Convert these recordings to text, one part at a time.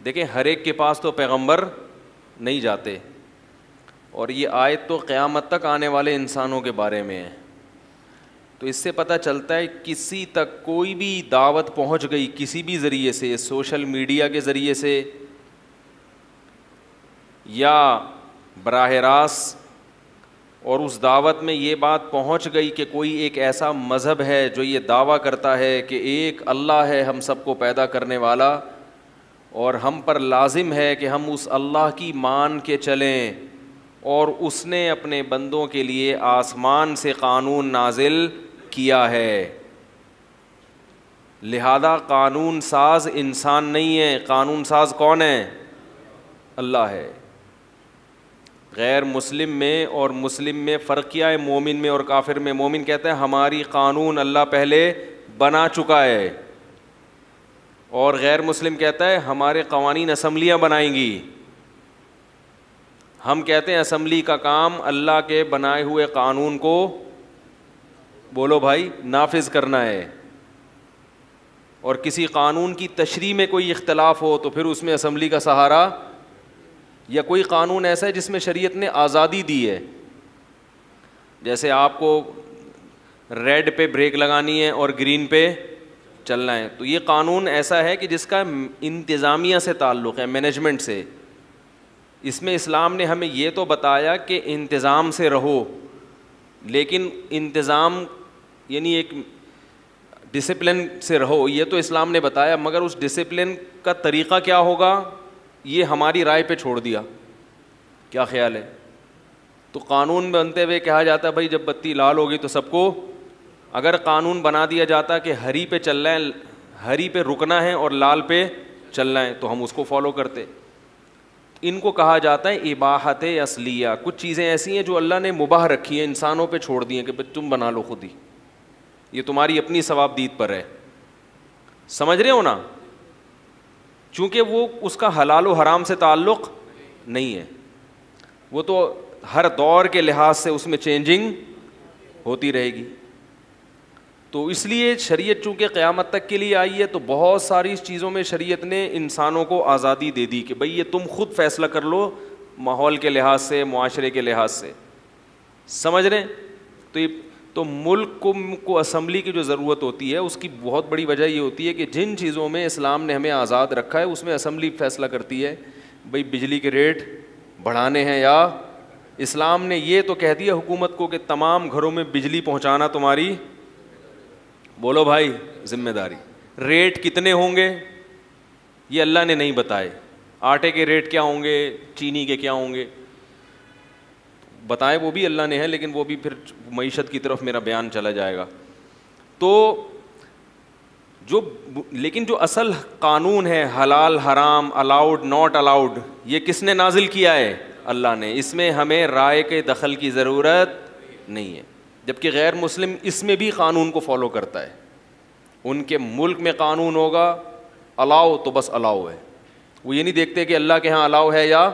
دیکھیں ہر ایک کے پاس تو پیغمبر نہیں جاتے، اور یہ آیت تو قیامت تک آنے والے انسانوں کے بارے میں ہے. تو اس سے پتہ چلتا ہے کسی تک کوئی بھی دعوت پہنچ گئی کسی بھی ذریعے سے، سوشل میڈیا کے ذریعے سے یا براہ راست، اور اس دعوت میں یہ بات پہنچ گئی کہ کوئی ایک ایسا مذہب ہے جو یہ دعویٰ کرتا ہے کہ ایک اللہ ہے ہم سب کو پیدا کرنے والا، اور ہم پر لازم ہے کہ ہم اس اللہ کی مان کے چلیں، اور اس نے اپنے بندوں کے لیے آسمان سے قانون نازل کیا ہے، لہذا قانون ساز انسان نہیں ہے، قانون ساز کون ہے؟ اللہ ہے. غیر مسلم میں اور مسلم میں فرق کیا ہے؟ مومن میں اور کافر میں. مومن کہتا ہے ہماری قانون اللہ پہلے بنا چکا ہے، اور غیر مسلم کہتا ہے ہمارے قوانین اسمبلیاں بنائیں گی. ہم کہتے ہیں اسمبلی کا کام اللہ کے بنائے ہوئے قانون کو، بولو بھائی، نافذ کرنا ہے، اور کسی قانون کی تشریح میں کوئی اختلاف ہو تو پھر اس میں اسمبلی کا سہارا، یا کوئی قانون ایسا ہے جس میں شریعت نے آزادی دی ہے، جیسے آپ کو ریڈ پہ بریک لگانی ہے اور گرین پہ چلنا ہے، تو یہ قانون ایسا ہے کہ جس کا انتظامیہ سے تعلق ہے، مینجمنٹ سے. اس میں اسلام نے ہمیں یہ تو بتایا کہ انتظام سے رہو، لیکن انتظام یعنی ایک ڈسپلن سے رہو، یہ تو اسلام نے بتایا، مگر اس ڈسپلن کا طریقہ کیا ہوگا یہ ہماری رائے پہ چھوڑ دیا. کیا خیال ہے؟ تو قانون بنتے ہوئے کہا جاتا ہے بھائی جب بتی لال ہوگی تو سب کو، اگر قانون بنا دیا جاتا کہ ہری پہ چلنا ہے، ہری پہ رکنا ہے اور لال پہ چلنا ہے، تو ہم اس کو فالو کرتے. ان کو کہا جاتا ہے اباحت اصلیہ. کچھ چیزیں ایسی ہیں جو اللہ نے مباح رکھی ہیں، انسانوں پہ چھوڑ دی ہیں کہ تم بنا لو خود ہی، یہ تمہاری اپنی ثواب دید پر ہے. سمجھ رہے ہو نا؟ چونکہ وہ اس کا حلال و حرام سے تعلق نہیں ہے، وہ تو ہر دور کے لحاظ سے اس میں چینجنگ ہوتی رہے گی. تو اس لیے شریعت چونکہ قیامت تک کے لیے آئی ہے، تو بہت ساری چیزوں میں شریعت نے انسانوں کو آزادی دے دی کہ بھئی یہ تم خود فیصلہ کر لو، ماحول کے لحاظ سے، معاشرے کے لحاظ سے. سمجھ رہے ہیں؟ تو ملک کو اسمبلی کی جو ضرورت ہوتی ہے اس کی بہت بڑی وجہ یہ ہوتی ہے کہ جن چیزوں میں اسلام نے ہمیں آزاد رکھا ہے اس میں اسمبلی فیصلہ کرتی ہے بھئی بجلی کے ریٹ بڑھانے ہیں، یا اسلام نے یہ تو کہہ دیا حکومت کو کہ تمام گھروں میں بجلی پہنچانا تمہاری، بولو بھائی، ذمہ داری. ریٹ کتنے ہوں گے یہ اللہ نے نہیں بتائے، آٹے کے ریٹ کیا ہوں گے، چینی کے کیا ہوں گے بتائے وہ بھی اللہ نے ہے، لیکن وہ بھی پھر معیشت کی طرف میرا بیان چلا جائے گا. تو لیکن جو اصل قانون ہے حلال حرام، الاؤڈ ناٹ الاؤڈ، یہ کس نے نازل کیا ہے؟ اللہ نے. اس میں ہمیں رائے کے دخل کی ضرورت نہیں ہے، جبکہ غیر مسلم اس میں بھی قانون کو فالو کرتا ہے. ان کے ملک میں قانون ہوگا الاؤ تو بس الاؤ ہے، وہ یہ نہیں دیکھتے کہ اللہ کے ہاں الاؤ ہے یا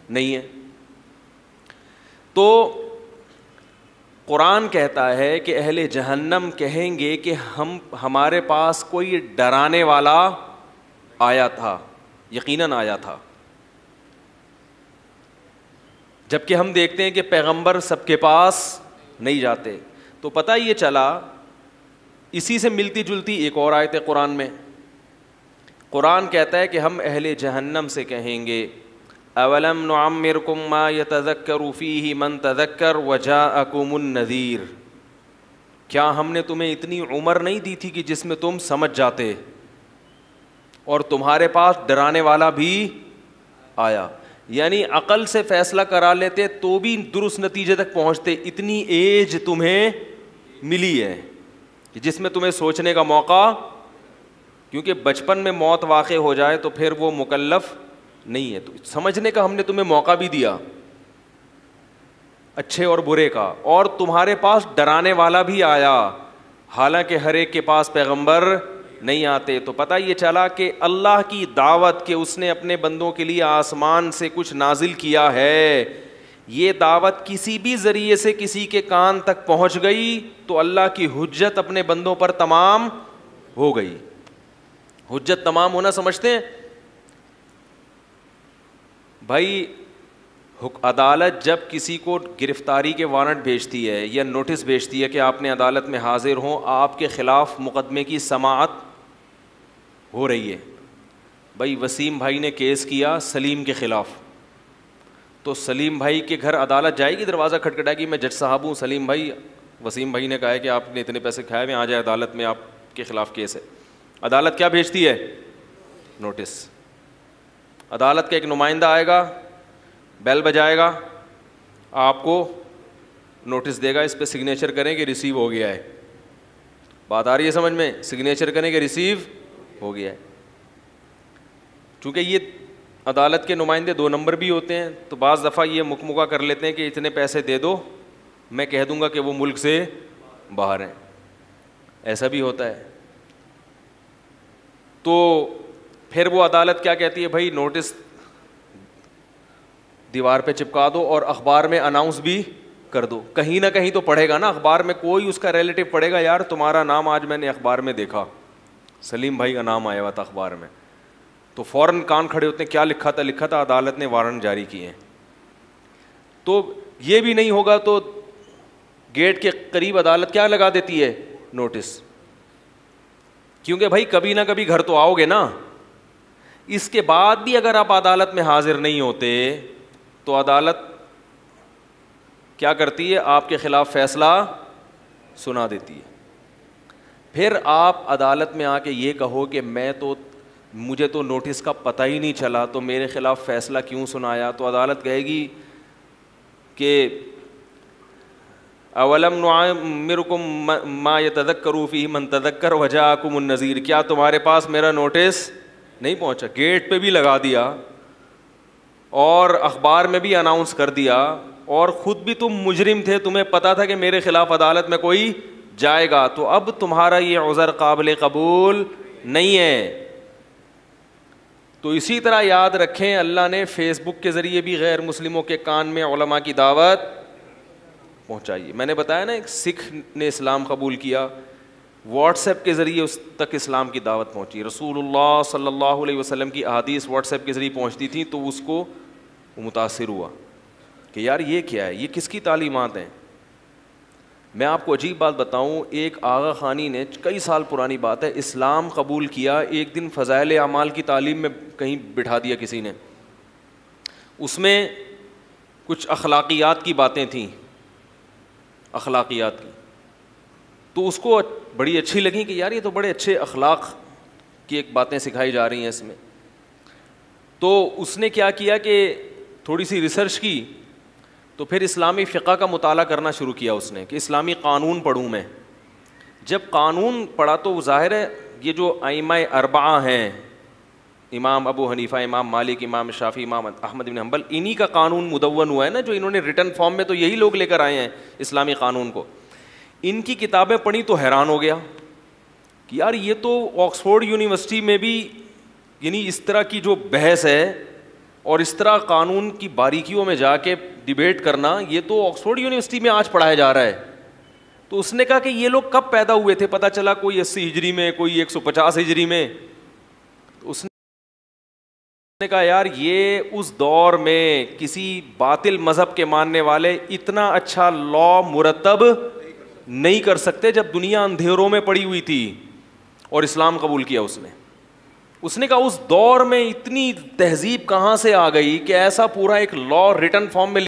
نہیں ہے. تو قرآن کہتا ہے کہ اہل جہنم کہیں گے کہ ہمارے پاس کوئی ڈرانے والا آیا تھا، یقیناً آیا تھا، جبکہ ہم دیکھتے ہیں کہ پیغمبر سب کے پاس نہیں جاتے. تو پتہ یہ چلا، اسی سے ملتی جلتی ایک اور آیت ہے قرآن میں. قرآن کہتا ہے کہ ہم اہل جہنم سے کہیں گے اولم نعمرکم ما یتذکر فیہ من تذکر وجاءکم النذیر، کیا ہم نے تمہیں اتنی عمر نہیں دی تھی کہ جس میں تم سمجھ جاتے اور تمہارے پاس ڈرانے والا بھی آیا. یعنی عقل سے فیصلہ کرا لیتے تو بھی درست نتیجے تک پہنچتے. اتنی ایج تمہیں ملی ہے جس میں تمہیں سوچنے کا موقع، کیونکہ بچپن میں موت واقع ہو جائے تو پھر وہ مکلف نہیں ہے، تو سمجھنے کا ہم نے تمہیں موقع بھی دیا اچھے اور برے کا، اور تمہارے پاس ڈرانے والا بھی آیا، حالانکہ ہر ایک کے پاس پیغمبر نہیں آتے. تو پتہ یہ چلا کہ اللہ کی دعوت کہ اس نے اپنے بندوں کے لیے آسمان سے کچھ نازل کیا ہے، یہ دعوت کسی بھی ذریعے سے کسی کے کان تک پہنچ گئی تو اللہ کی حجت اپنے بندوں پر تمام ہو گئی. حجت تمام ہونا سمجھتے ہیں؟ بھائی عدالت جب کسی کو گرفتاری کے وارنٹ بھیجتی ہے یا نوٹس بھیجتی ہے کہ آپ نے عدالت میں حاضر ہوں, آپ کے خلاف مقدمے کی سماعت ہو رہی ہے. بھائی وسیم بھائی نے کیس کیا سلیم کے خلاف, تو سلیم بھائی کے گھر عدالت جائے گی, دروازہ کھٹکھٹائے گی, میں جج صاحب ہوں, سلیم بھائی وسیم بھائی نے کہا ہے کہ آپ نے اتنے پیسے کھائے ہوئے, آ جائے عدالت میں, آپ کے خلاف کیس ہے. عدالت کیا بھیجتی ہے؟ نوٹس. عدالت کا ایک نمائندہ آئے گا, بیل بجائے گا, آپ کو نوٹس دے گا, اس پہ سگنیچر کریں کہ ریسیو ہو گیا ہے. بات آ رہی ہے سمجھ میں؟ سگنیچر کریں کہ ریسیو ہو گیا ہے. چونکہ یہ عدالت کے نمائندے 2 نمبر بھی ہوتے ہیں, تو بعض دفعہ یہ مکمکہ کر لیتے ہیں کہ اتنے پیسے دے دو, میں کہہ دوں گا کہ وہ ملک سے باہر ہیں. ایسا بھی ہوتا ہے. تو پھر وہ عدالت کیا کہتی ہے؟ بھائی نوٹس دیوار پہ چپکا دو اور اخبار میں اناؤنس بھی کر دو, کہیں نہ کہیں تو پڑھے گا نا اخبار میں, کوئی اس کا ریلیٹو پڑھے گا, یار تمہارا نام آج میں نے اخبار میں دیکھا, سلیم بھائی کا نام آیا ہوا تھا اخبار میں, تو فوراً کان کھڑے ہوتے ہیں, کیا لکھا تھا؟ لکھا تھا عدالت نے وارنٹ جاری کیے ہیں. تو یہ بھی نہیں ہوگا تو گیٹ کے قریب عدالت کیا لگا دیتی ہے؟ نوٹس. کیونکہ بھائی کبھی نہ کبھی گھر تو آؤ گے نا. اس کے بعد بھی اگر آپ عدالت میں حاضر نہیں ہوتے تو عدالت کیا کرتی ہے؟ آپ کے خلاف فیصلہ سنا دیتی ہے. پھر آپ عدالت میں آ کے یہ کہو کہ مجھے تو نوٹس کا پتہ ہی نہیں چلا, تو میرے خلاف فیصلہ کیوں سنایا؟ تو عدالت کہے گی کہ اولم نعمرکم ما یتذکر فیہ من تذکر وجاءکم النذیر, کیا تمہارے پاس میرا نوٹس نہیں پہنچا؟ گیٹ پہ بھی لگا دیا اور اخبار میں بھی اناؤنس کر دیا, اور خود بھی تم مجرم تھے, تمہیں پتا تھا کہ میرے خلاف عدالت میں کوئی جائے گا, تو اب تمہارا یہ عذر قابل قبول نہیں ہے. تو اسی طرح یاد رکھیں, اللہ نے فیس بک کے ذریعے بھی غیر مسلموں کے کان میں علماء کی دعوت پہنچائی. میں نے بتایا نا ایک سکھ نے اسلام قبول کیا, واٹس ایپ کے ذریعے اس تک اسلام کی دعوت پہنچی. رسول اللہ صلی اللہ علیہ وسلم کی احادیث واٹس ایپ کے ذریعے پہنچتی تھیں, تو اس کو متاثر ہوا کہ یار یہ کیا ہے, یہ کس کی تعلیمات ہیں. میں آپ کو عجیب بات بتاؤں, ایک آغا خانی نے, کئی سال پرانی بات ہے, اسلام قبول کیا, ایک دن فضائل اعمال کی تعلیم میں کہیں بٹھا دیا کسی نے, اس میں کچھ اخلاقیات کی باتیں تھیں, اخلاقیات کی, تو اس کو بڑی اچھی لگیں کہ یار یہ تو بڑے اچھے اخلاق کی ایک باتیں سکھائی جا رہی ہیں اس میں. تو اس نے کیا کیا کہ تھوڑی سی ریسرچ کی, تو پھر اسلامی فقہ کا مطالعہ کرنا شروع کیا اس نے کہ اسلامی قانون پڑھوں میں. جب قانون پڑھا تو ظاہر ہے یہ جو ائمہ اربعہ ہیں, امام ابو حنیفہ, امام مالک, امام شافعی, امام احمد بن حنبل, انہی کا قانون مدون ہوا ہے نا, جو انہوں نے ریٹن فارم میں, تو یہی لوگ لے کر آئے ہیں اسلامی قانون کو. ان کی کتابیں پڑھی تو حیران ہو گیا کہ یار یہ تو آکسفورڈ یونیورسٹی میں بھی, یعنی اس طرح کی جو بحث ہے اور اس طرح قانون کی باریکیوں میں جا کے ڈیبیٹ کرنا, یہ تو آکسفورڈ یونیورسٹی میں آج پڑھایا جا رہا ہے. تو اس نے کہا کہ یہ لوگ کب پیدا ہوئے تھے؟ پتہ چلا کوئی 80 ہجری میں, کوئی 150 ہجری میں. تو اس نے کہا یار یہ اس دور میں کسی باطل مذہب کے ماننے والے اتنا اچھا لا مرتب نہیں کر سکتے جب دنیا اندھیروں میں پڑی ہوئی تھی اور اسلام قبول کیا اس نے. اس نے کہا اس دور میں اتنی تہذیب کہاں سے آ گئی کہ ایسا پورا ایک لا ریٹن فارم میں